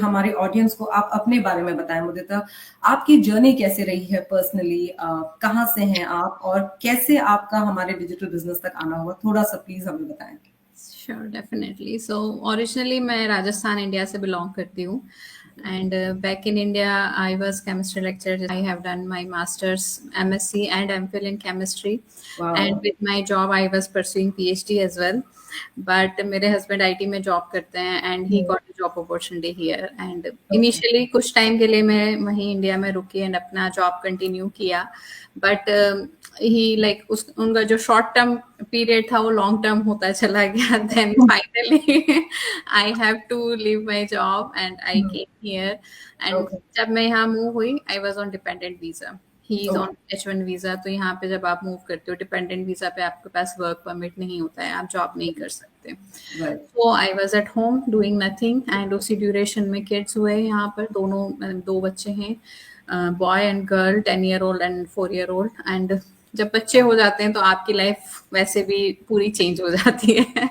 हमारे ऑडियंस को आप अपने बारे में बताएं मुदिता, आपकी जर्नी कैसे रही है पर्सनली, कहाँ से हैं आप और कैसे आपका हमारे डिजिटल बिजनेस तक आना हुआ, थोड़ा सा प्लीज हमें बताएं। Sure, definitely. सो ओरिजिनली मैं राजस्थान इंडिया से बिलोंग करती हूँ and back in India I was chemistry lecturer. I have done my masters MSc and MPhil in chemistry and वाह। With my job I was pursuing PhD as well. But मेरे husband IT में job करते हैं and he got a job opportunity here and okay. Initially कुछ time के लिए मैं वहीं इंडिया में रुकी एंड अपना जॉब कंटिन्यू किया। बट ही लाइक उस उनका जो शॉर्ट टर्म पीरियड था वो लॉन्ग टर्म होता चला गया। Then finally I have to leave my job and I came here and okay. जब मैं यहाँ मूव हुई I was on dependent visa. He is on okay. H1 visa. तो यहाँ पे जब आप मूव करते हो डिपेंडेंट वीजा पे आपके पास वर्क परमिट नहीं होता है, आप जॉब नहीं कर सकते। राइट। तो I was at home doing nothing and उसी ड्यूरेशन में किड्स हुए यहाँ पर दोनों, दो बच्चे हैं, boy and girl, 10 year old and 4 year old। And जब बच्चे हो जाते हैं तो आपकी लाइफ वैसे भी पूरी चेंज हो जाती है।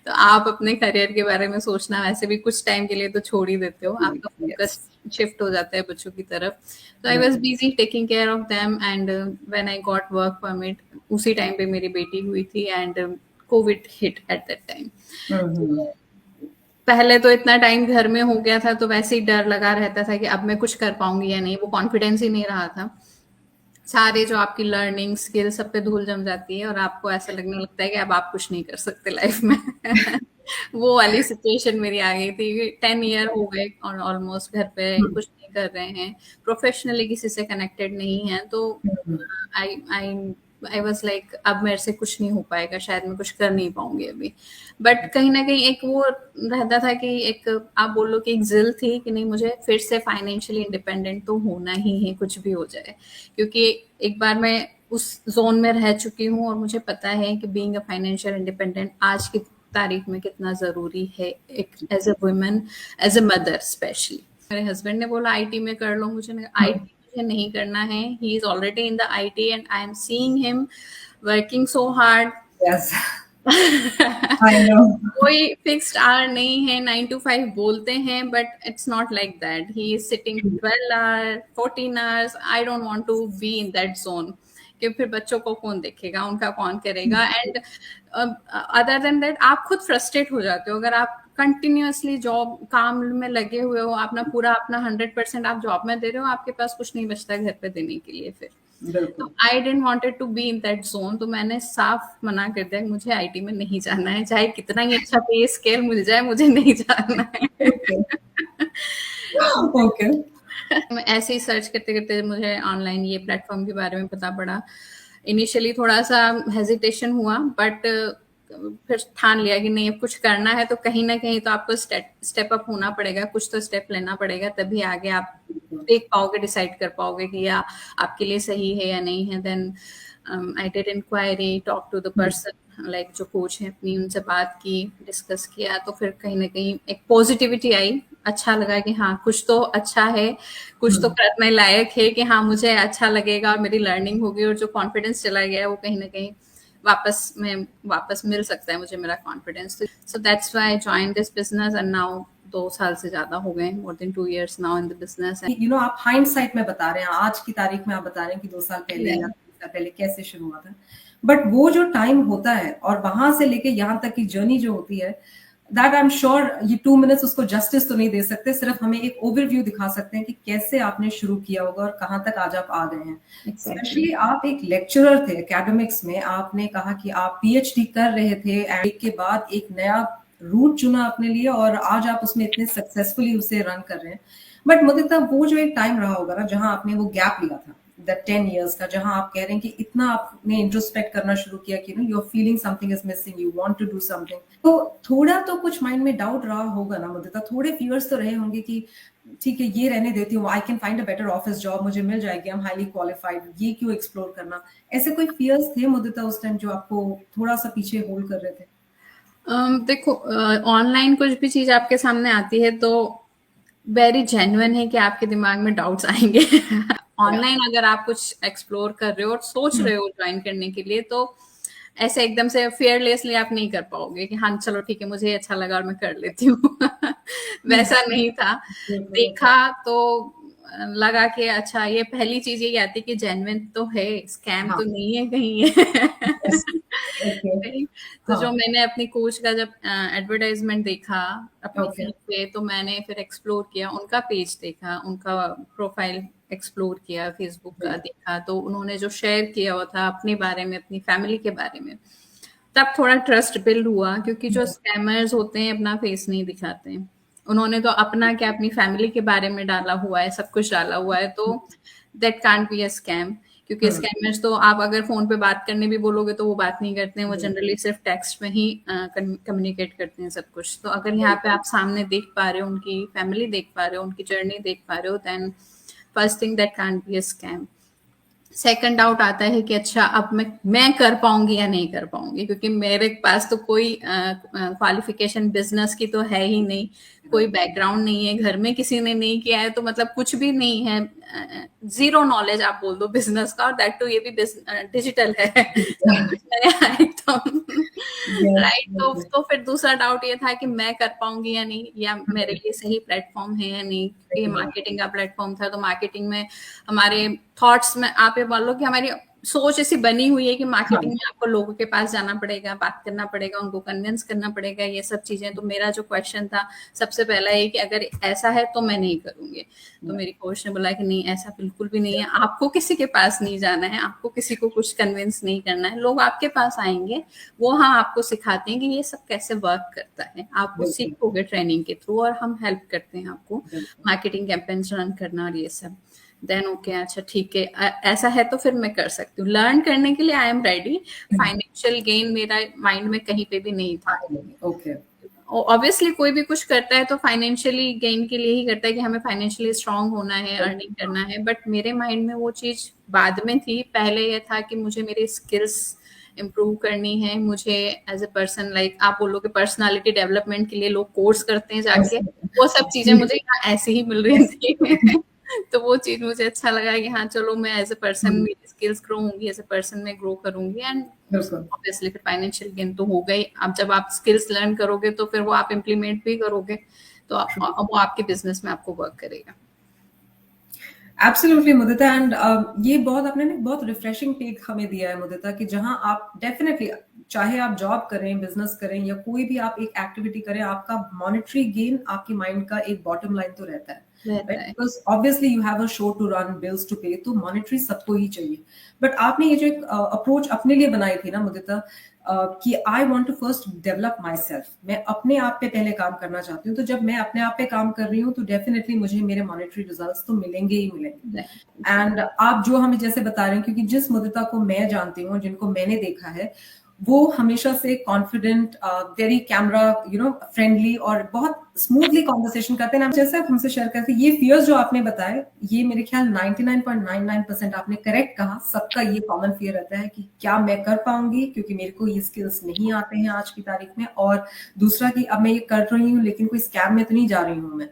तो आप अपने करियर के बारे में सोचना वैसे भी कुछ टाइम के लिए तो छोड़ ही देते हो, आपका यस। फोकस शिफ्ट हो जाता है बच्चों की तरफ। तो I was right. Busy taking care of them and when I got work permit उसी टाइम पे मेरी बेटी हुई थी and Covid hit at that time. Hmm. पहले तो इतना टाइम घर में हो गया था तो वैसे ही डर लगा रहता था कि अब मैं कुछ कर पाऊंगी या नहीं, वो कॉन्फिडेंस ही नहीं रहा था। सारे जो आपकी लर्निंग स्किल सब पे धूल जम जाती है और आपको ऐसा लगने लगता है कि अब आप कुछ नहीं कर सकते लाइफ में। वो वाली सिचुएशन मेरी आ गई थी। 10 year हो गए और ऑलमोस्ट घर पे कुछ नहीं कर रहे हैं, प्रोफेशनली किसी से कनेक्टेड नहीं है। तो आई आई आई वॉज लाइक अब मेरे से कुछ नहीं हो पाएगा, शायद मैं कुछ कर नहीं पाऊंगी अभी। बट कहीं ना कहीं एक वो रहता था कि एक आप बोलो कि एक जिल थी कि नहीं मुझे फिर से फाइनेंशियली इंडिपेंडेंट तो होना ही है कुछ भी हो जाए। क्योंकि एक बार मैं उस जोन में रह चुकी हूँ और मुझे पता है कि बीइंग अ फाइनेंशियल इंडिपेंडेंट आज की तारीख में कितना जरूरी है, एक as a women, as a mother specially. मेरे हस्बैंड ने बोला आईटी में कर लो, मुझे आईटी मुझे नहीं करना है। He is already in the IT and I am seeing him working so hard. Yes. I know. कोई फिक्स्ड आवर नहीं है, 9 to 5 बोलते हैं but it's not like that. He is sitting 12 hours 14 hours। I don't want to be in that zone कि फिर बच्चों को कौन देखेगा, उनका कौन करेगा। एंड अदर देन दैट आप खुद फ्रस्ट्रेट हो जाते हो अगर आप कंटिन्यूअसली जॉब काम में लगे हुए हो, अपना पूरा अपना 100% आप जॉब में दे रहे हो, आपके पास कुछ नहीं बचता घर पे देने के लिए फिर। तो बिल्कुल। I didn't wanted to be in that zone. तो मैंने साफ मना कर दिया कि मुझे आईटी में नहीं जाना है, चाहे कितना ही अच्छा पे स्केल मिल जाए मुझे नहीं जाना है। ओके। ओके। मैं ऐसे ही सर्च करते करते मुझे ऑनलाइन ये प्लेटफॉर्म के बारे में पता पड़ा। इनिशियली थोड़ा सा हेजिटेशन हुआ बट फिर ठान लिया कि नहीं अब कुछ करना है तो कहीं ना कहीं तो आपको स्टेप अप होना पड़ेगा, कुछ तो स्टेप लेना पड़ेगा, तभी आगे आप देख पाओगे, डिसाइड कर पाओगे कि या आपके लिए सही है या नहीं है। Then I did inquiry, talk to the person like जो कोच है अपनी, उनसे बात की, डिस्कस किया। तो फिर कहीं ना कहीं एक पॉजिटिविटी आई, अच्छा लगा कि हाँ कुछ तो अच्छा है, कुछ तो करने लायक है कि हाँ मुझे अच्छा लगेगा और मेरी लर्निंग होगी। और जो कॉन्फिडेंस चला गया वो कहीं ना कहीं वापस मिल सकता है मुझे मेरा confidence. So that's why I join this business and now 2 साल से ज्यादा हो गए, more than 2 years now in the business. आप हाइंडसाइट में बता रहे हैं, आज की तारीख में आप बता रहे हैं कि 2 साल पहले या 3 साल पहले कैसे शुरू हुआ था, बट वो जो टाइम होता है और वहां से लेके यहाँ तक की जर्नी जो होती है, दैट आई एम श्योर ये 2 मिनट्स उसको जस्टिस तो नहीं दे सकते, सिर्फ हमें एक ओवरव्यू दिखा सकते हैं कि कैसे आपने शुरू किया होगा और कहाँ तक आज आप आ गए हैं। स्पेशली आप एक लेक्चरर थे एकेडमिक्स में, आपने कहा कि आप पीएचडी कर रहे थे एंड के बाद एक नया रूट चुना अपने लिए और आज आप उसमें इतने सक्सेसफुली उसे रन कर रहे हैं। बट मुदिता, वो जो एक टाइम रहा होगा ना जहां आपने वो गैप लिया था, द 10 years का, जहां आप कह रहे हैं कि इतना आपने इंट्रोस्पेक्ट करना शुरू किया कि you are feeling something is missing, you want to do something, तो थोड़ा तो कुछ माइंड में डाउट रहा होगा ना मुदिता, थोड़े फियर्स तो रहे होंगे कि ठीक है ये रहने देती हूँ, I can find a better office job, मुझे मिल जाएगी, आई एम हाईली क्वालिफाइड, ये क्यों एक्सप्लोर करना। ऐसे कोई फियर्स थे मुदिता उस टाइम जो आपको थोड़ा सा पीछे होल्ड कर रहे थे? देखो, ऑनलाइन कुछ भी चीज आपके सामने आती है तो वेरी जेन्युइन है कि आपके दिमाग में डाउट्स आएंगे। या। ऑनलाइन अगर आप कुछ एक्सप्लोर कर रहे हो और सोच रहे हो ज्वाइन करने के लिए तो ऐसे एकदम से fearlessly आप नहीं कर पाओगे कि हाँ चलो ठीक है मुझे ये अच्छा लगा और मैं कर लेती हूँ। वैसा नहीं था। देखा तो लगा कि अच्छा ये पहली चीज ये आती कि जेन्युइन तो है, स्कैम हाँ, तो नहीं है कहीं ये। यस, ओके, नहीं, तो जो हाँ, मैंने अपनी कोच का जब एडवर्टाइजमेंट देखा अपनी ओके, फीड पे, तो मैंने फिर एक्सप्लोर किया, उनका पेज देखा, उनका प्रोफाइल एक्सप्लोर किया, फेसबुक का राइट, देखा, तो उन्होंने जो शेयर किया हुआ था अपने बारे में, अपनी फैमिली के बारे में, तब थोड़ा ट्रस्ट बिल्ड हुआ, क्योंकि जो स्कैमर्स होते हैं अपना फेस नहीं दिखाते हैं। उन्होंने तो अपना क्या अपनी फैमिली के बारे में डाला हुआ है, सब कुछ डाला हुआ है, तो that can't be a scam. क्योंकि हम्म, स्कैमर्स तो आप अगर फोन पे बात करने भी बोलोगे तो वो बात नहीं करते हैं, वो जनरली सिर्फ टेक्स्ट में ही कम्युनिकेट करते हैं सब कुछ। तो अगर यहाँ पे आप सामने देख पा रहे हो, उनकी फैमिली देख पा रहे हो, उनकी जर्नी देख पा रहे हो, then first thing that can't be a scam. Second doubt आता है कि अच्छा अब मैं कर पाऊंगी या नहीं कर पाऊंगी, क्योंकि मेरे पास तो कोई क्वालिफिकेशन बिजनेस की तो है ही नहीं, कोई बैकग्राउंड नहीं है, घर में किसी ने नहीं किया है, तो मतलब कुछ भी नहीं है, जीरो नॉलेज आप बोल दो बिजनेस का, और दैट टू ये भी डिजिटल है। सब कुछ नया है एकदम। यस, राइट, तो फिर दूसरा डाउट ये था कि मैं कर पाऊंगी या नहीं, या मेरे लिए सही प्लेटफॉर्म है या नहीं, क्योंकि ये मार्केटिंग का प्लेटफॉर्म था, तो मार्केटिंग में हमारे थॉट्स में आप ये मान लो कि हमारी सोच ऐसी बनी हुई है कि मार्केटिंग हाँ, में आपको लोगों के पास जाना पड़ेगा, बात करना पड़ेगा, उनको कन्विंस करना पड़ेगा, ये सब चीजें। तो मेरा जो क्वेश्चन था सबसे पहला ये कि अगर ऐसा है तो मैं नहीं करूंगी। तो मेरी कोच ने बोला कि नहीं, ऐसा बिल्कुल भी नहीं है, आपको किसी के पास नहीं जाना है, आपको किसी को कुछ कन्विंस नहीं करना है, लोग आपके पास आएंगे, वो हाँ आपको सिखाते हैं कि ये सब कैसे वर्क करता है, आप वो बिल्कुल, सीखोगे ट्रेनिंग के थ्रू, और हम हेल्प करते हैं आपको बिल्कुल, मार्केटिंग कैंपेन्स रन करना और ये सब। देन ओके, अच्छा ठीक है, ऐसा है तो फिर मैं कर सकती हूँ, लर्न करने के लिए I am ready. Financial gain मेरा माइंड में कहीं पे भी नहीं था। ओके, ऑब्वियसली कोई भी कुछ करता है तो फाइनेंशियली गेन के लिए ही करता है, कि हमें फाइनेंशियली स्ट्रांग होना है, अर्निंग करना है, बट मेरे माइंड में वो चीज बाद में थी। पहले ये था कि मुझे मेरी स्किल्स इम्प्रूव करनी है, मुझे एज ए पर्सन, लाइक आप बोलोगे पर्सनालिटी डेवलपमेंट के लिए लोग कोर्स करते हैं जाके, वो सब चीजें मुझे यहाँ ऐसे ही मिल रही थी। तो वो चीज मुझे अच्छा लगा कि हाँ चलो मैं एज ए पर्सन, मेरी स्किल्स ग्रो होंगी, एज ए पर्सन मैं ग्रो करूंगी, एंड बिल्कुल, ऑब्वियसली फिर फाइनेंशियल गेन तो हो गई। अब जब आप स्किल्स लर्न करोगे तो फिर वो आप इम्प्लीमेंट भी करोगे, तो अब वो आपके बिजनेस में आपको वर्क करेगा। एब्सोल्युटली मुदिता, एंड ये बहुत आपने ना बहुत रिफ्रेशिंग टेक हमें दिया है मुदिता, कि जहां आप डेफिनेटली चाहे आप जॉब करें, बिजनेस करें, या कोई भी आप एक एक्टिविटी करें, आपका मॉनेटरी गेन आपकी माइंड का एक बॉटम लाइन तो रहता है, रहता राइट? है। Because obviously you have a show to run, bills to pay, तो मॉनेटरी सबको ही चाहिए। बट आपने ये जो एक अप्रोच अपने लिए बनाई थी ना मुदिता, कि I want to first develop myself, मैं अपने आप पे पहले काम करना चाहती हूँ, तो जब मैं अपने आप पे काम कर रही हूँ तो डेफिनेटली मुझे मेरे मॉनेटरी रिजल्ट्स तो मिलेंगे ही मिलेंगे। एंड आप जो हमें जैसे बता रहे हैं, क्योंकि जिस मुदिता को मैं जानती हूँ, जिनको मैंने देखा है, वो हमेशा से कॉन्फिडेंट, वेरी कैमरा फ्रेंडली, और बहुत स्मूथली कॉन्वर्सेशन करते हैं। जैसे आप हमसे शेयर करते हैं, ये फियर्स जो आपने बताए, ये मेरे ख्याल 99.99% आपने करेक्ट कहा, सबका ये कॉमन फियर रहता है कि क्या मैं कर पाऊंगी, क्योंकि मेरे को ये स्किल्स नहीं आते हैं आज की तारीख में, और दूसरा कि अब मैं ये कर रही हूँ लेकिन कोई स्कैम में तो नहीं जा रही हूँ मैं।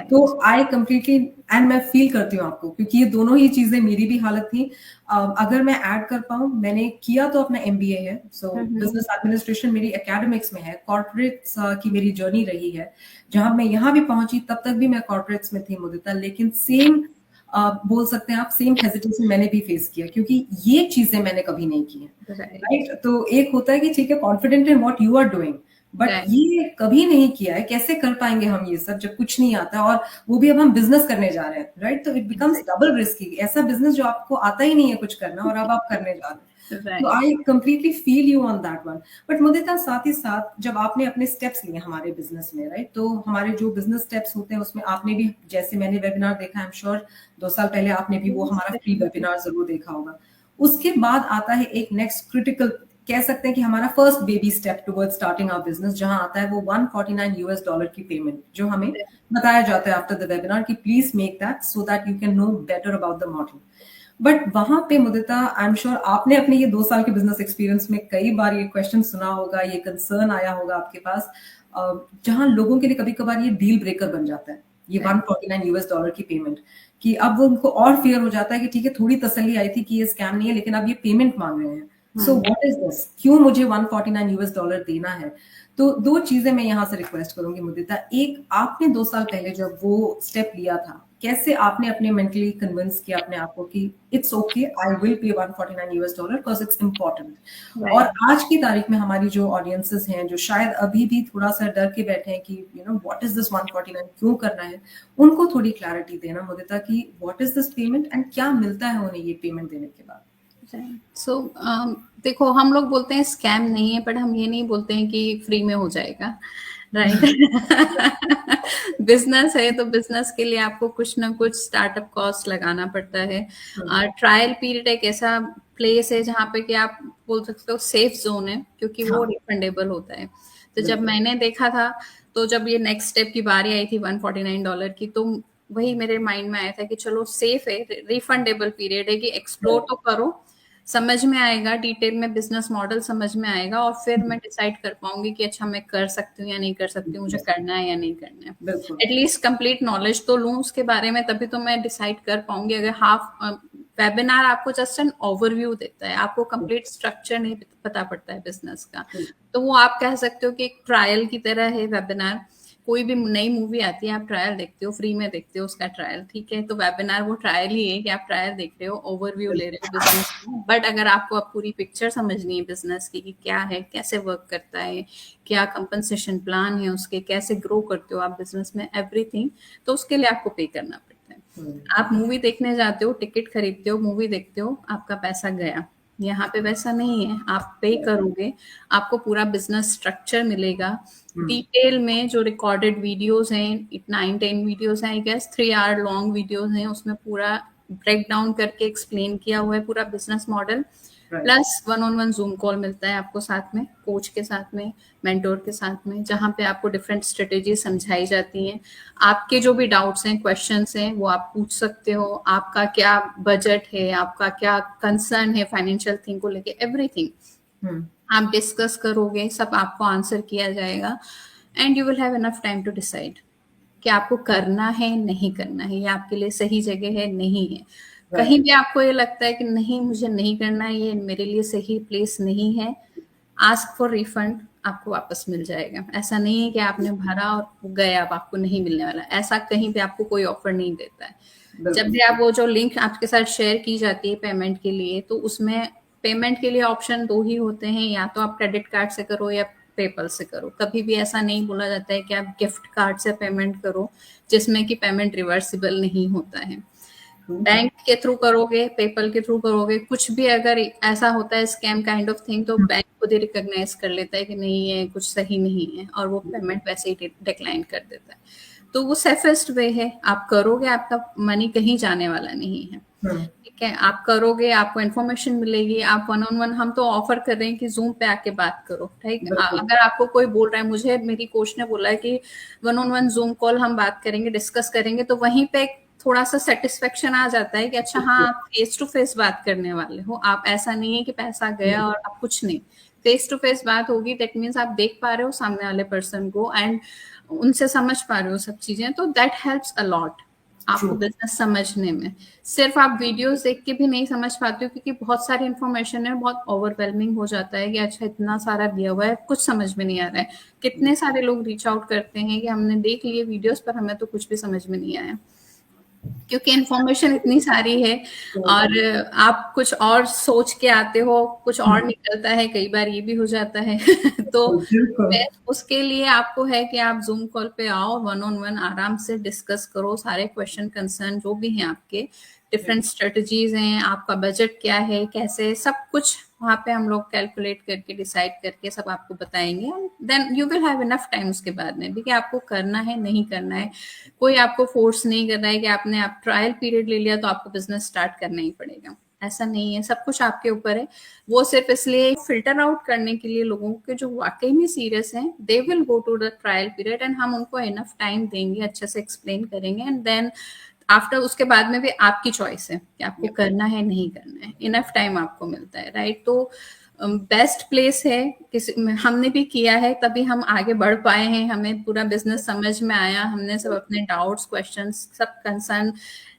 तो राइट। आई कम्प्लीटली, एंड मैं फील करती हूँ आपको, क्योंकि ये दोनों ही चीजें मेरी भी हालत थी। अगर मैं ऐड कर पाऊँ, मैंने किया तो अपना MBA है, सो बिजनेस एडमिनिस्ट्रेशन मेरी एकेडमिक्स में है, कॉर्पोरेट्स की मेरी जर्नी रही है, जहां मैं यहाँ भी पहुंची तब तक भी मैं कॉर्पोरेट्स में थी मुदिता, लेकिन सेम बोल सकते हैं आप, सेम हेजिटेशन मैंने भी फेस किया, क्योंकि ये चीजें मैंने कभी नहीं की है, राइट। राइट? तो एक होता है कि ठीक है, confident in what you are doing, but right. ये कभी नहीं किया है, कैसे कर पाएंगे हम ये सब जब कुछ नहीं आता, और वो भी अब हम बिजनेस करने जा रहे हैं, राइट? तो इट बिकम्स डबल रिस्की, ऐसा बिजनेस जो आपको आता ही नहीं है कुछ करना, और अब आप करने जा रहे हैं। तो right. I completely feel you on that one. But Mudita, साथ ही साथ जब आपने अपने स्टेप्स लिए हमारे बिजनेस में, राइट, तो हमारे जो बिजनेस स्टेप्स होते हैं उसमें आपने भी, जैसे मैंने वेबिनार देखा, आई एम श्योर 2 साल पहले आपने भी वो हमारा फ्री वेबिनार जरूर देखा होगा। उसके बाद आता है एक नेक्स्ट क्रिटिकल, कह सकते हैं कि हमारा first baby step toward starting our business, जहां आता है वो $149 की पेमेंट, जो हमें बताया जाता है आफ्टर द वेबिनार कि please make that so that you can know better about the model. But वहां पे मुदिता, आई एम श्योर आपने अपने ये 2 साल के बिजनेस एक्सपीरियंस में कई बार ये क्वेश्चन सुना होगा, ये कंसर्न आया होगा आपके पास, जहां लोगों के लिए कभी कभार ये डील ब्रेकर बन जाता है, ये $149 की पेमेंट, कि अब वो उनको और फियर हो जाता है कि ठीक है, थोड़ी तसल्ली आई थी कि ये स्कैम नहीं है, लेकिन अब ये पेमेंट मांग रहे हैं, सो व्हाट इज दिस, क्यों मुझे $149 देना है? तो दो चीजें मैं यहाँ से रिक्वेस्ट करूंगी मुदिता। एक, आपने 2 साल पहले जब वो स्टेप लिया था, कैसे आपने अपने मेंटली कन्विंस किया अपने आप को कि it's okay, I will pay $149 because it's important. और आज की तारीख में हमारी जो ऑडियंसेस हैं, जो शायद अभी भी थोड़ा सा डर के बैठे हैं कि you know what is this 149, क्यों करना है, उनको थोड़ी क्लैरिटी देना मुदिता कि what is this payment and क्या मिलता है उन्हें ये पेमेंट देने के बाद। सो देखो, हम लोग बोलते हैं स्कैम नहीं है, बट हम ये नहीं बोलते हैं कि फ्री में हो जाएगा, राइट? बिजनेस है तो बिजनेस के लिए आपको कुछ ना कुछ स्टार्टअप कॉस्ट लगाना पड़ता है। ट्रायल पीरियड एक ऐसा प्लेस है जहाँ पे कि आप बोल सकते हो सेफ जोन है, क्योंकि वो रिफंडेबल होता है। तो जब मैंने देखा था, तो जब ये नेक्स्ट स्टेप की बारी आई थी $149 की, तो वही मेरे माइंड में आया था कि चलो सेफ है, रिफंडेबल पीरियड है, कि एक्सप्लोर तो करो, समझ में आएगा, डिटेल में बिजनेस मॉडल समझ में आएगा, और फिर मैं डिसाइड कर पाऊंगी कि अच्छा मैं कर सकती हूँ या नहीं कर सकती हूँ, मुझे करना है या नहीं करना है। एटलीस्ट कंप्लीट नॉलेज तो लूँ उसके बारे में, तभी तो मैं डिसाइड कर पाऊंगी। अगर वेबिनार आपको जस्ट एन ओवरव्यू देता है, आपको कंप्लीट स्ट्रक्चर नहीं पता पड़ता है बिजनेस का, तो वो आप कह सकते हो कि एक ट्रायल की तरह है वेबिनार। कोई भी नई मूवी आती है, आप ट्रायल देखते हो, फ्री में देखते हो उसका ट्रायल, ठीक है? तो वेबिनार वो ट्रायल ही है कि आप ट्रायल देख रहे हो, ओवरव्यू ले रहे हो बिजनेस की। बट अगर आपको अब पूरी पिक्चर समझनी है बिजनेस की, कि क्या है, कैसे वर्क करता है, क्या कंपनसेशन प्लान है उसके, कैसे ग्रो करते हो आप बिजनेस में, एवरीथिंग, तो उसके लिए आपको पे करना पड़ता है। आप मूवी देखने जाते हो, टिकट खरीदते हो, मूवी देखते हो, आपका पैसा गया। यहाँ पे वैसा नहीं है, आप पे करोगे, आपको पूरा बिजनेस स्ट्रक्चर मिलेगा, डिटेल में जो रिकॉर्डेड वीडियोस हैं, 9-10 वीडियोस हैं, I guess 3 hour long videos हैं, उसमें पूरा ब्रेक डाउन करके एक्सप्लेन किया हुआ है पूरा business model. Plus 1-on-1 zoom call मिलता है आपको साथ में, कोच के साथ में, मेंटोर के साथ में, जहाँ पे आपको डिफरेंट स्ट्रेटेजी समझाई जाती हैं। आपके जो भी डाउट्स हैं, क्वेश्चंस हैं, वो आप पूछ सकते हो। आपका क्या बजट है, आपका क्या कंसर्न है फाइनेंशियल थिंग को लेके, एवरीथिंग आप डिस्कस करोगे, सब आपको आंसर किया जाएगा, and you will have enough time to decide कि आपको करना है, नहीं करना है, ये आपके लिए सही जगह है, नहीं है। कहीं भी आपको ये लगता है कि नहीं, मुझे नहीं करना है, ये मेरे लिए सही प्लेस नहीं है, आस्क फॉर रिफंड, आपको वापस मिल जाएगा। ऐसा नहीं है कि आपने भरा और गया, अब आपको नहीं मिलने वाला, ऐसा कहीं पे आपको कोई ऑफर नहीं देता है। जब भी आप वो जो लिंक आपके साथ शेयर की जाती है पेमेंट के लिए, तो उसमें पेमेंट के लिए ऑप्शन 2 ही होते हैं, या तो आप क्रेडिट कार्ड से करो या पेपल से करो। कभी भी ऐसा नहीं बोला जाता है कि आप गिफ्ट कार्ड से पेमेंट करो, जिसमें कि पेमेंट रिवर्सिबल नहीं होता है। बैंक के थ्रू करोगे, पेपल के थ्रू करोगे, कुछ भी अगर ऐसा होता है स्कैम काइंड ऑफ थिंग, तो बैंक खुद ही रिकॉग्नाइज कर लेता है कि नहीं, ये कुछ सही नहीं है, और वो पेमेंट वैसे ही डिक्लाइन कर देता है। तो वो सेफेस्ट वे है, आप करोगे, आपका मनी कहीं जाने वाला नहीं है, ठीक है? आप करोगे, आपको इन्फॉर्मेशन मिलेगी, आप 1-on-1, हम तो ऑफर कर रहे हैं कि जूम पे आके बात करो, ठीक है? अगर आपको कोई बोल रहा है, मुझे मेरी कोच ने बोला है कि 1-on-1 जूम कॉल हम बात करेंगे, डिस्कस करेंगे, तो वहीं पे थोड़ा सा सेटिस्फेक्शन आ जाता है कि अच्छा हाँ, आप फेस टू फेस बात करने वाले हो, आप ऐसा नहीं है कि पैसा गया और आप कुछ नहीं, फेस टू फेस बात होगी, दैट मीन्स आप देख पा रहे हो सामने वाले पर्सन को, एंड उनसे समझ पा रहे हो सब चीजें, तो दैट हेल्प्स अ लॉट आपको बिजनेस समझने में। सिर्फ आप वीडियोस देख के भी नहीं समझ पाते हो, क्योंकि बहुत सारी इन्फॉर्मेशन है, बहुत ओवरवेलमिंग हो जाता है कि अच्छा इतना सारा दिया हुआ है, कुछ समझ में नहीं आ रहा है। कितने सारे लोग रीच आउट करते हैं कि हमने देख लिए वीडियोस, पर हमें तो कुछ भी समझ में नहीं आया, क्योंकि इन्फॉर्मेशन इतनी सारी है, और आप कुछ और सोच के आते हो, कुछ और निकलता है, कई बार ये भी हो जाता है। तो उसके लिए आपको है कि आप जूम कॉल पे आओ, 1-on-1 आराम से डिस्कस करो, सारे क्वेश्चन कंसर्न जो भी हैं आपके, डिफरेंट स्ट्रेटजीज हैं, आपका बजट क्या है, कैसे, सब कुछ वहाँ पे हम लोग कैलकुलेट करके, डिसाइड करके सब आपको बताएंगे। Then you will have enough time उसके बाद में भी कि आपको करना है, नहीं करना है। कोई आपको फोर्स नहीं कर रहा है कि आपने आप ट्रायल पीरियड ले लिया तो आपको बिजनेस स्टार्ट करना ही पड़ेगा, ऐसा नहीं है, सब कुछ आपके ऊपर है। वो सिर्फ इसलिए फिल्टर आउट करने के लिए लोगों के जो वाकई में सीरियस हैं, they will go to the trial period, and हम उनको इनफ टाइम देंगे, अच्छे से एक्सप्लेन करेंगे, एंड देन आफ्टर उसके बाद में भी आपकी चॉइस है कि आपको करना है, नहीं करना है, इनफ टाइम आपको मिलता है, राइट? तो बेस्ट प्लेस है, हमने भी किया है तभी हम आगे बढ़ पाए हैं, हमें पूरा बिजनेस समझ में आया, हमने सब अपने डाउट्स, क्वेश्चंस, सब कंसर्न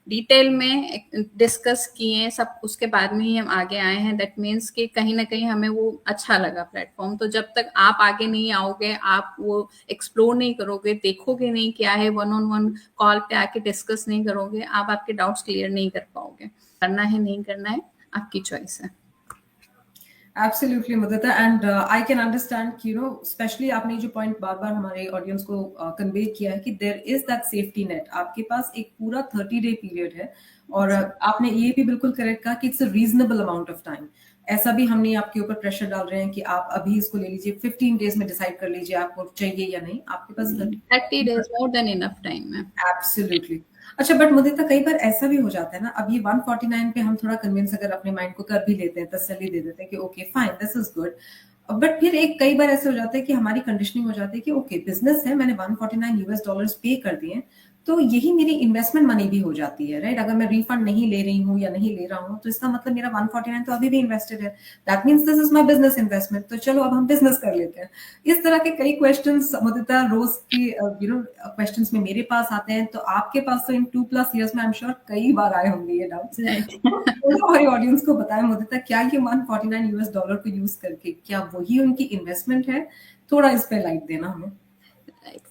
डिटेल में डिस्कस किए, सब उसके बाद में ही हम आगे आए हैं। दैट मीन्स कि कहीं ना कहीं हमें वो अच्छा लगा प्लेटफॉर्म। तो जब तक आप आगे नहीं आओगे, आप वो एक्सप्लोर नहीं करोगे, देखोगे नहीं क्या है, वन ऑन वन कॉल पे आके डिस्कस नहीं करोगे, आप आपके डाउट्स क्लियर नहीं कर पाओगे। करना है नहीं करना है आपकी चॉइस है। Absolutely, Mudita, and I can understand कि especially आपने जो point बार बार हमारे audience को convey किया है कि there is that safety net, आपके पास एक पूरा 30-day period है, और आपने ये भी बिल्कुल करेक्ट कहा कि it's a reasonable amount of time। ऐसा भी हम नहीं आपके ऊपर प्रेशर डाल रहे हैं कि आप अभी इसको ले लीजिए, 15 days में डिसाइड कर लीजिए आपको चाहिए या नहीं, आपके पास 30 days more than enough time है। एब्सोल्युटली। अच्छा, बट मुदिता कई बार ऐसा भी हो जाता है ना, अब ये 149 पे हम थोड़ा कन्विंस अगर अपने माइंड को कर भी लेते हैं, तसल्ली दे देते हैं कि okay fine, this is good, but फिर एक कई बार ऐसे हो जाता है कि हमारी कंडीशनिंग हो जाती है कि ओके बिजनेस है, मैंने 149 यूएस डॉलर्स पे कर दिए, तो यही मेरी इन्वेस्टमेंट मनी भी हो जाती है, राइट? अगर मैं रिफंड नहीं ले रही हूँ या नहीं ले रहा हूँ, तो इसका मतलब मेरा 149 तो अभी भी इन्वेस्टेड है, that means this is my business investment, तो चलो अब हम बिजनेस कर लेते हैं। इस तरह के कई क्वेश्चंस मुदिता रोज की क्वेश्चंस में मेरे पास आते हैं, तो आपके पास तो इन 2+ इयर्स में आई एम श्योर कई बार आए होंगे ये डाउट्स। हमारी ऑडियंस को बताएं मुदिता, क्या ये 149 यूएस डॉलर को यूज करके क्या वही उनकी इन्वेस्टमेंट है? थोड़ा इस पे लाइट देना हमें।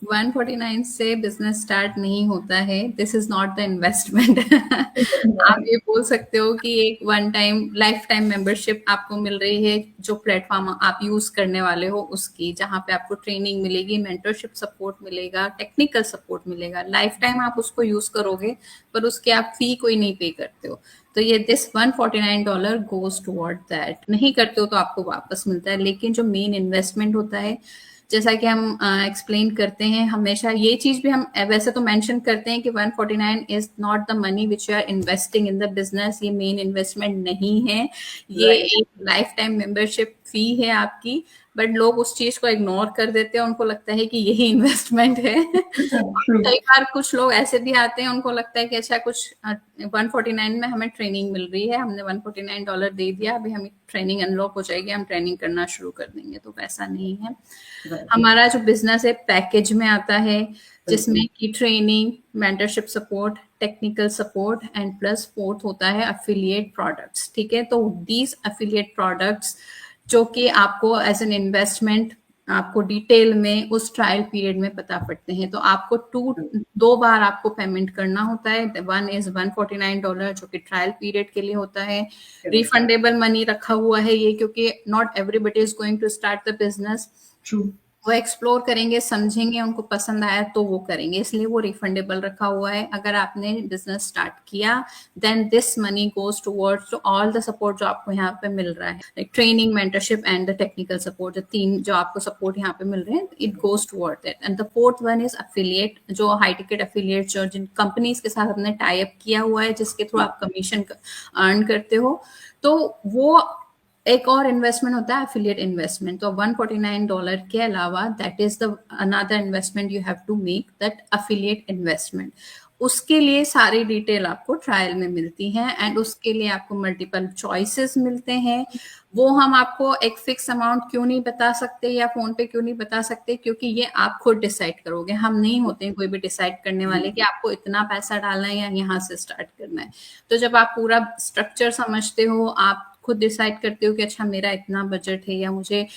149 से बिजनेस स्टार्ट नहीं होता है, this is not the investment. आप ये बोल सकते हो कि एक one time life time membership आपको मिल रही है, जो प्लेटफॉर्म आप यूज करने वाले हो उसकी, जहाँ पे आपको ट्रेनिंग मिलेगी, मेंटरशिप सपोर्ट मिलेगा, टेक्निकल सपोर्ट मिलेगा, लाइफ टाइम आप उसको यूज करोगे, पर उसके आप फी कोई नहीं पे करते हो। तो ये दिस $149 गोज टुवर्ड दैट। नहीं करते हो तो आपको वापस मिलता है, लेकिन जो मेन इन्वेस्टमेंट होता है, जैसा कि हम एक्सप्लेन करते हैं हमेशा, ये चीज भी हम वैसे तो मेंशन करते हैं कि 149 is not the money which you are investing in the business, ये मेन इन्वेस्टमेंट नहीं है, ये एक लाइफ टाइम मेंबरशिप फी है आपकी। बट लोग उस चीज को इग्नोर कर देते हैं, उनको लगता है कि यही इन्वेस्टमेंट है। कई बार कुछ लोग ऐसे भी आते हैं, उनको लगता है कि अच्छा कुछ 149 में हमें ट्रेनिंग मिल रही है, हमने $149 दे दिया, अभी हमें ट्रेनिंग अनलॉक हो जाएगी, हम ट्रेनिंग करना शुरू कर देंगे। तो वैसा नहीं है। हमारा जो बिजनेस है पैकेज में आता है, जिसमें की training, mentorship support, technical support and plus fourth होता है अफिलिएट प्रोडक्ट्स। ठीक है, तो दीज अफिलिएट प्रोडक्ट्स जो कि आपको एज एन इन्वेस्टमेंट आपको डिटेल में उस ट्रायल पीरियड में पता पड़ते हैं। तो आपको दो बार आपको पेमेंट करना होता है। वन इज $149 जो कि ट्रायल पीरियड के लिए होता है। रिफंडेबल मनी रखा हुआ है ये, क्योंकि not everybody is going to start the business. वो एक्सप्लोर करेंगे, समझेंगे, उनको पसंद आया तो वो करेंगे, इसलिए वो रिफंडेबल रखा हुआ है। अगर आपने बिजनेस स्टार्ट किया, then this money goes towards to all the support जो आपको यहाँ पे मिल रहा है, training, mentorship and the technical support, जो तीन जो आपको सपोर्ट यहाँ पे मिल रहे हैं, it goes toward that. And the fourth one is affiliate, जो हाई टिकट अफिलिएट, जो जिन कंपनीज के साथ आपने टाई अप किया हुआ है, जिसके थ्रू आप कमीशन अर्न करते हो, तो वो एक और इन्वेस्टमेंट होता है एफिलिएट इन्वेस्टमेंट। तो $149 के अलावा that is the another investment you have to make, that affiliate investment. उसके लिए सारी डिटेल आपको ट्रायल में मिलती है, एंड उसके लिए आपको मल्टीपल चॉइसेस मिलते हैं। वो हम आपको एक फिक्स अमाउंट क्यों नहीं बता सकते या फोन पे क्यों नहीं बता सकते, क्योंकि ये आप खुद डिसाइड करोगे, हम नहीं होते हैं कोई भी डिसाइड करने वाले कि आपको इतना पैसा डालना है या यहाँ से स्टार्ट करना है। तो जब आप पूरा स्ट्रक्चर समझते हो, आप खुद डिसाइड करते हो कि अच्छा मेरा इतना बजट है, या मुझे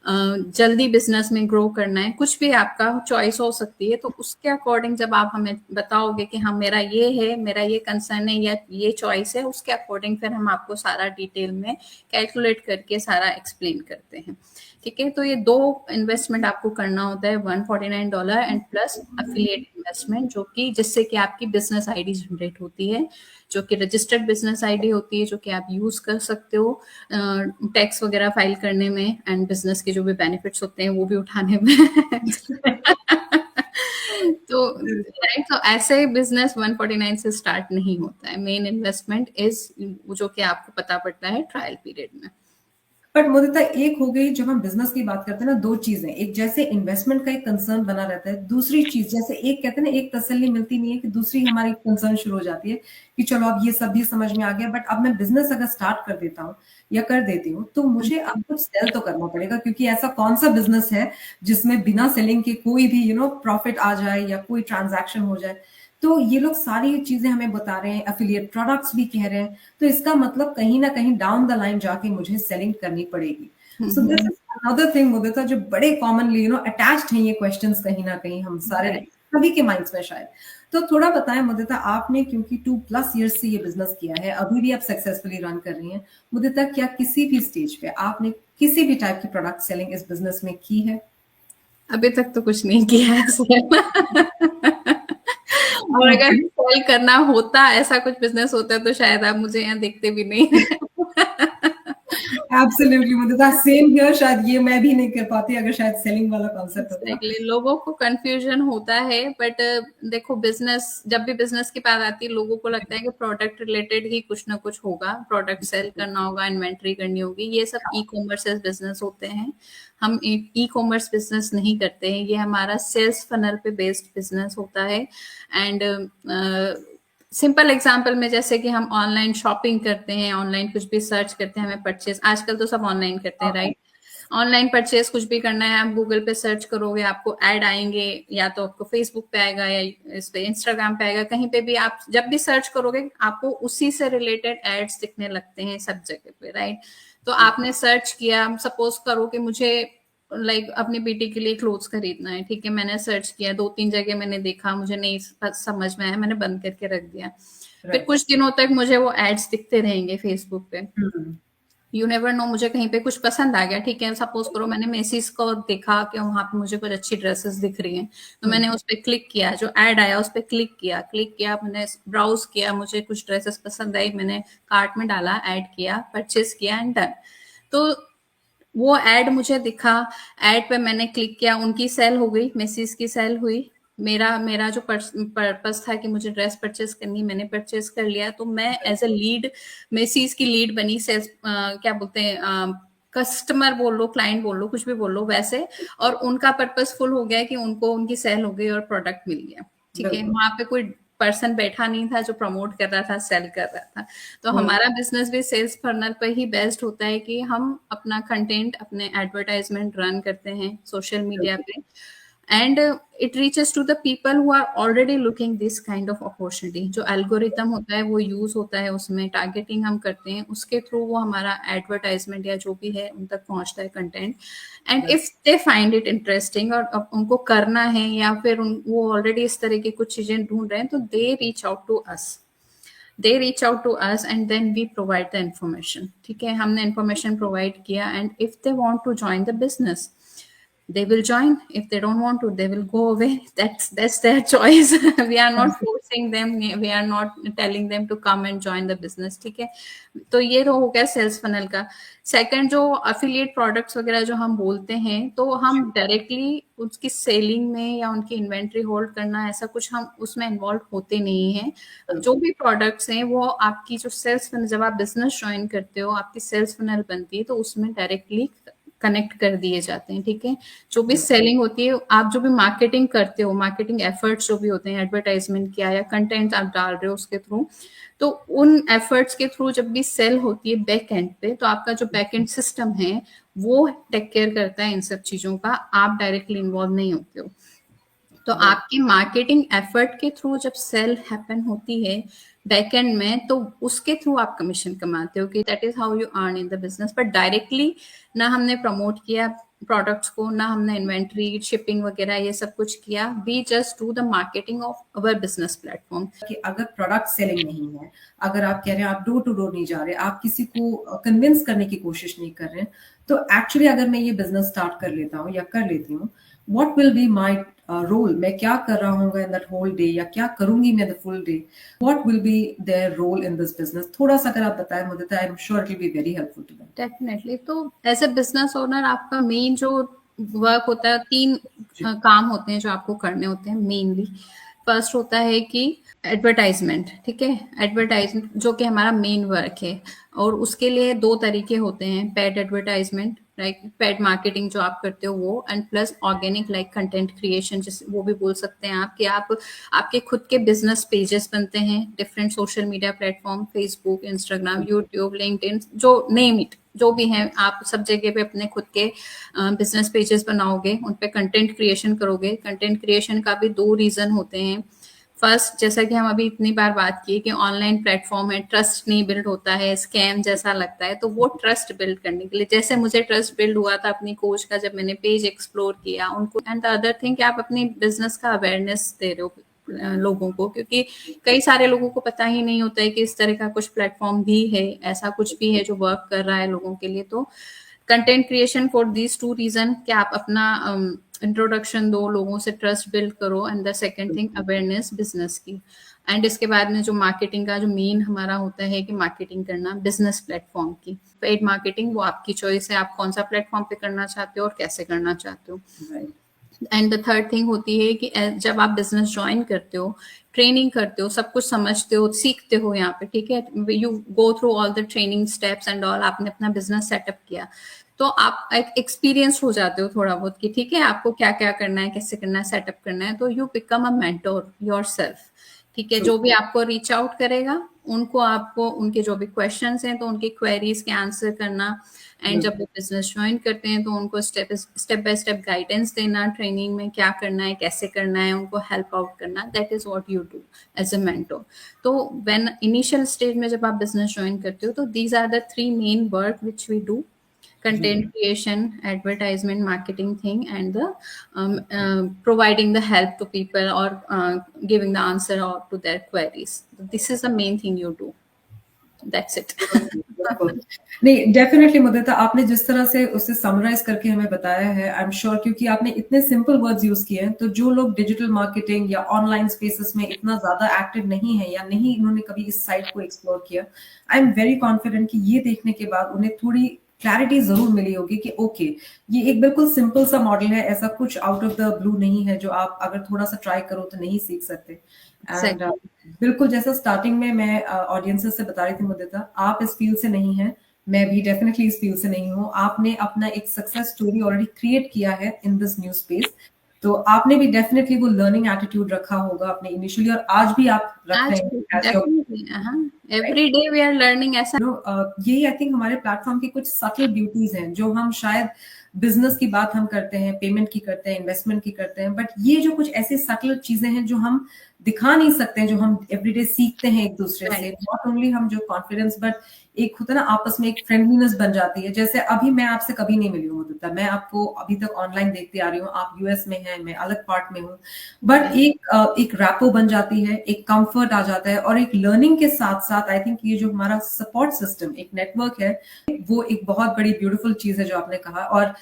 जल्दी बिजनेस में ग्रो करना है, कुछ भी आपका चॉइस हो सकती है। तो उसके अकॉर्डिंग जब आप हमें बताओगे कि हाँ मेरा ये है, मेरा ये कंसर्न है या ये चॉइस है, उसके अकॉर्डिंग फिर हम आपको सारा डिटेल में कैलकुलेट करके सारा एक्सप्लेन करते हैं। ठीक है, तो ये दो इन्वेस्टमेंट आपको करना होता है, $149 एंड प्लस अफिलिएट इन्वेस्टमेंट, जो कि जिससे कि आपकी बिजनेस आईडी जनरेट होती है, जो कि रजिस्टर्ड बिजनेस आईडी होती है, जो कि आप यूज कर सकते हो टैक्स वगैरह फाइल करने में, एंड बिजनेस के जो भी बेनिफिट्स होते हैं वो भी उठाने में। तो ऐसे बिजनेस 149 से स्टार्ट नहीं होता है। मेन इन्वेस्टमेंट इज जो कि आपको पता पड़ता है ट्रायल पीरियड में। बट मुदिता, एक हो गई जब हम बिजनेस की बात करते हैं ना, दो चीजें, एक जैसे इन्वेस्टमेंट का एक कंसर्न बना रहता है, दूसरी चीज जैसे एक कहते हैं ना, एक तसल्ली मिलती नहीं है कि दूसरी हमारी कंसर्न शुरू हो जाती है कि चलो अब ये सब भी समझ में आ गया, बट अब मैं बिजनेस अगर स्टार्ट कर देता हूँ या कर देती हूँ तो मुझे अब कुछ सेल तो करना पड़ेगा, क्योंकि ऐसा कौन सा बिजनेस है जिसमें बिना सेलिंग के कोई भी प्रॉफिट आ जाए या कोई ट्रांजैक्शन हो जाए। तो ये लोग सारी चीजें हमें बता रहे हैं, एफिलिएट प्रोडक्ट्स भी कह रहे हैं, तो इसका मतलब कहीं ना कहीं डाउन द लाइन जाके मुझे सेलिंग करनी पड़ेगी। So this is another thing Mudita, जो बड़े कॉमनली अटैच्ड हैं ये क्वेश्चंस कहीं ना कहीं हम सारे राइट। सभी के माइंड्स में शायद। तो थोड़ा बताएं मुदिता, आपने क्योंकि 2+ इयर्स से ये बिजनेस किया है, अभी भी आप सक्सेसफुली रन कर रही हैं, मुदिता क्या किसी भी स्टेज पे आपने किसी भी टाइप की प्रोडक्ट सेलिंग इस बिजनेस में की है? अभी तक तो कुछ नहीं किया है और अगर सेल करना होता, ऐसा कुछ बिजनेस होता तो शायद आप मुझे यहाँ देखते भी नहीं। एब्सोल्युटली मुदिता, सेम हियर, शायद ये मैं भी नहीं कर पाती अगर शायद सेलिंग वाला कॉन्सेप्ट होता। एग्जैक्टली, लोगों को कंफ्यूजन होता है, बट देखो बिजनेस, जब भी बिजनेस की बात आती है लोगों को लगता है कि प्रोडक्ट रिलेटेड ही कुछ ना कुछ होगा, प्रोडक्ट सेल करना होगा, इन्वेंट्री करनी होगी, ये सब ई कॉमर्स बिजनेस होते हैं। हम ई कॉमर्स बिजनेस नहीं करते हैं, ये हमारा सेल्स फनल पे बेस्ड बिजनेस होता है। एंड सिंपल एग्जाम्पल में, जैसे कि हम ऑनलाइन शॉपिंग करते हैं, ऑनलाइन कुछ भी सर्च करते हैं, हमें परचेज, आजकल तो सब ऑनलाइन करते हैं, राइट? ऑनलाइन परचेज कुछ भी करना है, आप गूगल पे सर्च करोगे, आपको ऐड आएंगे, या तो आपको फेसबुक पे आएगा या इस पे इंस्टाग्राम पे आएगा, कहीं पे भी आप जब भी सर्च करोगे आपको उसी से रिलेटेड एड्स दिखने लगते हैं सब जगह पे, राइट? तो आपने सर्च किया, सपोज करो कि मुझे लाइक अपनी बेटी के लिए क्लोथ्स खरीदना है, ठीक है, मैंने सर्च किया, 2-3 जगह मैंने देखा, मुझे नहीं समझ में आया, मैंने बंद करके रख दिया। फिर कुछ दिनों तक मुझे वो एड्स दिखते रहेंगे फेसबुक पे, यू नेवर नो, मुझे कहीं पे कुछ पसंद आ गया, ठीक है, सपोज करो मैंने मेसीज को देखा कि वहां पे मुझे कुछ अच्छी ड्रेसेस दिख रही हैं, तो मैंने उस पर क्लिक किया, जो एड आया उस पर क्लिक किया, मैंने ब्राउज किया, मुझे कुछ ड्रेसेस पसंद आई, मैंने कार्ट में डाला, ऐड किया, परचेज किया एंड डन। तो वो एड मुझे दिखा, एड पे मैंने क्लिक किया, उनकी सेल हो गई, मेसीज की सेल हुई, मेरा मेरा जो पर्पस था कि मुझे ड्रेस परचेज करनी, मैंने परचेज कर लिया, तो मैं एज अ लीड, मेसीज की लीड बनी, सेल्स क्या बोलते हैं, कस्टमर बोल लो, क्लाइंट बोल लो, कुछ भी बोल लो वैसे, और उनका पर्पस फुल हो गया कि उनको उनकी सेल हो गई और प्रोडक्ट मिल गया, ठीक है, वहां पे कोई पर्सन बैठा नहीं था जो प्रमोट कर रहा था, सेल कर रहा था। तो हमारा बिजनेस भी सेल्स फनल पर ही बेस्ड होता है कि हम अपना कंटेंट, अपने एडवर्टाइजमेंट रन करते हैं सोशल मीडिया पे, and it reaches to the people who are already looking this kind of opportunity. जो एल्गोरिथम होता है वो यूज होता है, उसमें टारगेटिंग हम करते हैं, उसके थ्रू वो हमारा एडवर्टाइजमेंट या जो भी है उन तक पहुंचता है content, and if they find it interesting और उनको करना है, या फिर वो ऑलरेडी इस तरह की कुछ चीजें ढूंढ रहे हैं, तो they reach out to us, they reach out to us and then we provide the information, ठीक है, हमने information provide किया, and if they want to join the business they will join, if they don't want to they will go away, that's their choice we are not forcing them, we are not telling them to come and join the business, ठीक है। तो ये तो हो गया sales funnel का। Second, जो affiliate products वगैरह जो हम बोलते हैं, तो हम डायरेक्टली उसकी सेलिंग में या उनकी इन्वेंट्री होल्ड करना, ऐसा कुछ हम उसमें इन्वॉल्व होते नहीं हैं। जो भी प्रोडक्ट्स हैं वो आपकी जो सेल्स फनल, जब आप बिजनेस ज्वाइन करते हो, आपकी सेल्स फनल बनती है, तो उसमें डायरेक्टली कनेक्ट कर दिए जाते हैं, ठीक है। जो भी सेलिंग होती है, आप जो भी मार्केटिंग करते हो, मार्केटिंग एफर्ट्स जो भी होते हैं, एडवर्टाइजमेंट किया या कंटेंट आप डाल रहे हो उसके थ्रू, तो उन एफर्ट्स के थ्रू जब भी सेल होती है बैक एंड पे, तो आपका जो बैक एंड सिस्टम है वो टेक केयर करता है इन सब चीजों का, आप डायरेक्टली इन्वॉल्व नहीं होते हो। तो आपकी मार्केटिंग एफर्ट के थ्रू जब सेल हैपन होती है बैक एंड में, तो उसके थ्रू आप कमीशन कमाते हो, कि that is how you earn in the business. But directly ना हमने प्रमोट किया प्रोडक्ट्स को, ना हमने इन्वेंट्री, शिपिंग वगैरह ये सब कुछ किया, we just do the marketing of our business platform. कि अगर प्रोडक्ट सेलिंग नहीं है, अगर आप कह रहे हैं आप डोर टू डोर नहीं जा रहे, आप किसी को कन्विंस करने की कोशिश नहीं कर रहे हैं, तो एक्चुअली अगर मैं ये बिजनेस स्टार्ट कर लेता हूँ या कर लेती हूँ, what will be my role, मैं क्या कर रहा हूँ इन दैट होल डे, या क्या करूंगी मैं the full day, what will be their role in this business, थोड़ा सा अगर आप बताएं मुझे, तो I am sure it will be very helpful to them. Definitely. तो एज ए बिजनेस ओनर आपका मेन जो वर्क होता है, 3 काम होते हैं जो आपको करने होते हैं मेनली। फर्स्ट होता है कि एडवर्टाइजमेंट, ठीक है, एडवर्टाइजमेंट जो कि हमारा मेन वर्क है, और उसके लिए दो तरीके होते हैं, paid advertisement like paid marketing जो आप करते हो वो, and plus organic like content creation, जिसे वो भी बोल सकते हैं आप, कि आप आपके खुद के बिजनेस पेजेस बनते हैं different social media platform, Facebook, Instagram, YouTube, LinkedIn, जो नेम इट, जो भी है, आप सब जगह पे अपने खुद के बिजनेस पेजेस बनाओगे, उन पे कंटेंट क्रिएशन करोगे। कंटेंट क्रिएशन का भी दो रीजन होते हैं। फर्स्ट, जैसा कि हम अभी इतनी बार बात की कि ऑनलाइन प्लेटफॉर्म है, ट्रस्ट नहीं बिल्ड होता है, स्कैम जैसा लगता है, तो वो ट्रस्ट बिल्ड करने के लिए, जैसे मुझे ट्रस्ट बिल्ड हुआ था अपनी कोच का जब मैंने पेज एक्सप्लोर किया उनको, एंड द अदर थिंग कि आप अपनी बिजनेस का अवेयरनेस दे रहे हो लोगों को, क्योंकि कई सारे लोगों को पता ही नहीं होता है कि इस तरह का कुछ प्लेटफॉर्म भी है, ऐसा कुछ भी है जो वर्क कर रहा है लोगों के लिए। तो content creation for these two reason, कि आप अपना इंट्रोडक्शन दो, लोगों से ट्रस्ट बिल्ड करो, and the second thing awareness business की। एंड इसके बाद में जो मार्केटिंग का जो मेन हमारा होता है कि मार्केटिंग करना बिजनेस प्लेटफॉर्म की। पेड मार्केटिंग वो आपकी चॉइस है, आप कौन सा प्लेटफॉर्म पे करना चाहते हो और कैसे करना चाहते हो। एंड द थर्ड थिंग होती है कि जब आप बिजनेस ज्वाइन करते हो, ट्रेनिंग करते हो, सब कुछ समझते हो, सीखते हो यहाँ पे, ठीक है, you go through all the training steps and all, आपने अपना बिजनेस सेटअप किया, तो आप एक एक्सपीरियंस हो जाते हो थोड़ा बहुत कि ठीक है आपको क्या क्या करना है, कैसे करना है, सेटअप करना है, तो you become a mentor yourself, ठीक है। जो भी आपको रीच आउट करेगा उनको, आपको उनके जो भी क्वेश्चंस हैं तो उनकी क्वेरीज के आंसर करना, एंड जब वो बिजनेस ज्वाइन करते हैं तो उनको स्टेप बाय स्टेप गाइडेंस देना, ट्रेनिंग में क्या करना है, कैसे करना है, उनको हेल्प आउट करना, that is what you do as a mentor. तो व्हेन इनिशियल स्टेज में जब आप बिजनेस ज्वाइन करते हो, तो these are the three main work which we do: content creation, advertisement, marketing thing, and the providing the help to people, or giving the answer or to their queries. This is the main thing you do. That's it. बिल्कुल। नहीं, definitely मुदिता, आपने जिस तरह से उसे summarise करके हमें बताया है, आई एम श्योर, क्योंकि आपने इतने सिंपल वर्ड्स यूज किए हैं, तो जो लोग डिजिटल मार्केटिंग या ऑनलाइन स्पेसेस में इतना ज्यादा एक्टिव नहीं है, या नहीं इन्होंने कभी इस साइट को एक्सप्लोर किया, आई एम वेरी कॉन्फिडेंट कि ये देखने के बाद उन्हें थोड़ी क्लैरिटी जरूर मिली होगी कि ओके, ये एक बिल्कुल सिंपल सा मॉडल है, ऐसा कुछ आउट ऑफ द ब्लू नहीं है जो आप अगर थोड़ा सा ट्राई करो तो नहीं सीख सकते। एंड बिल्कुल जैसा स्टार्टिंग में मैं ऑडियंसेस से बता रही थी मुदिता, आप इस फील्ड से नहीं है, मैं भी डेफिनेटली इस फील्ड से नहीं हूँ, आपने अपना एक सक्सेस स्टोरी ऑलरेडी क्रिएट किया है इन दिस न्यू स्पेस, तो आपने भी डेफिनेटली वो लर्निंग एटीट्यूड रखा होगा अपने इनिशियली, और आज भी आप रख रहे हैं। Every day we are learning. ऐसा यही आई थिंक हमारे प्लेटफॉर्म की कुछ सटल ब्यूटीज हैं, जो हम शायद बिजनेस की बात हम करते हैं, पेमेंट की करते हैं, इन्वेस्टमेंट की करते हैं, बट ये जो कुछ ऐसी सटल चीजें हैं जो हम दिखा नहीं सकते हैं, जो हम एवरीडे सीखते हैं एक दूसरे से, नॉट ओनली हम जो कॉन्फिडेंस, बट एक होता है ना आपस में एक फ्रेंडलीनेस बन जाती है। जैसे अभी मैं आपसे कभी नहीं मिली हूँ मुदिता, मैं आपको अभी तक ऑनलाइन देखती आ रही हूँ, आप यूएस में हैं, मैं अलग पार्ट में हूँ, बट एक रैपो बन जाती है, एक कंफर्ट आ जाता है, और एक लर्निंग के साथ साथ आई थिंक ये जो हमारा सपोर्ट सिस्टम, एक नेटवर्क है, वो एक बहुत बड़ी ब्यूटीफुल चीज है जो आपने कहा। और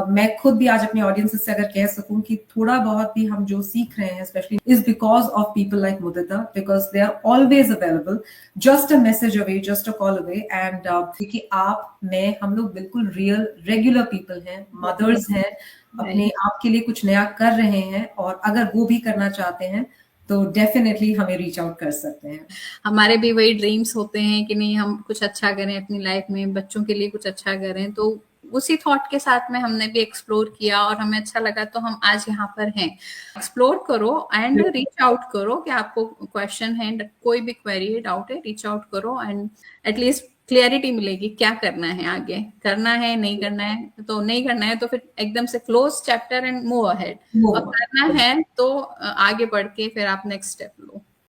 मैं खुद भी आज अपने ऑडियंस से अगर कह सकूं कि थोड़ा बहुत भी हम जो सीख रहे हैं specially is because of people like Mudita, because they are always available, just a message away, just a call away, and कि आप, मैं, हम लोग बिल्कुल रियल रेगुलर पीपल हैं, मदर्स हैं, अपने आप के लिए कुछ नया कर रहे हैं, और अगर वो भी करना चाहते हैं तो डेफिनेटली हमें रीच आउट कर सकते हैं। हमारे भी वही ड्रीम्स होते हैं कि नहीं हम कुछ अच्छा करें अपनी लाइफ में, बच्चों के लिए कुछ अच्छा करें, तो उसी थॉट के साथ में हमने भी एक्सप्लोर किया और हमें अच्छा लगा, तो हम आज यहाँ पर हैं। एक्सप्लोर करो एंड रीच आउट करो, कि आपको क्वेश्चन है, कोई भी क्वेरी है, डाउट है, रीच आउट करो, एंड एटलीस्ट क्लियरिटी मिलेगी क्या करना है, आगे करना है, नहीं करना है, तो नहीं करना है तो फिर एकदम से close chapter and move ahead, और करना है तो आगे बढ़ के फिर आप नेक्स्ट स्टेप लो।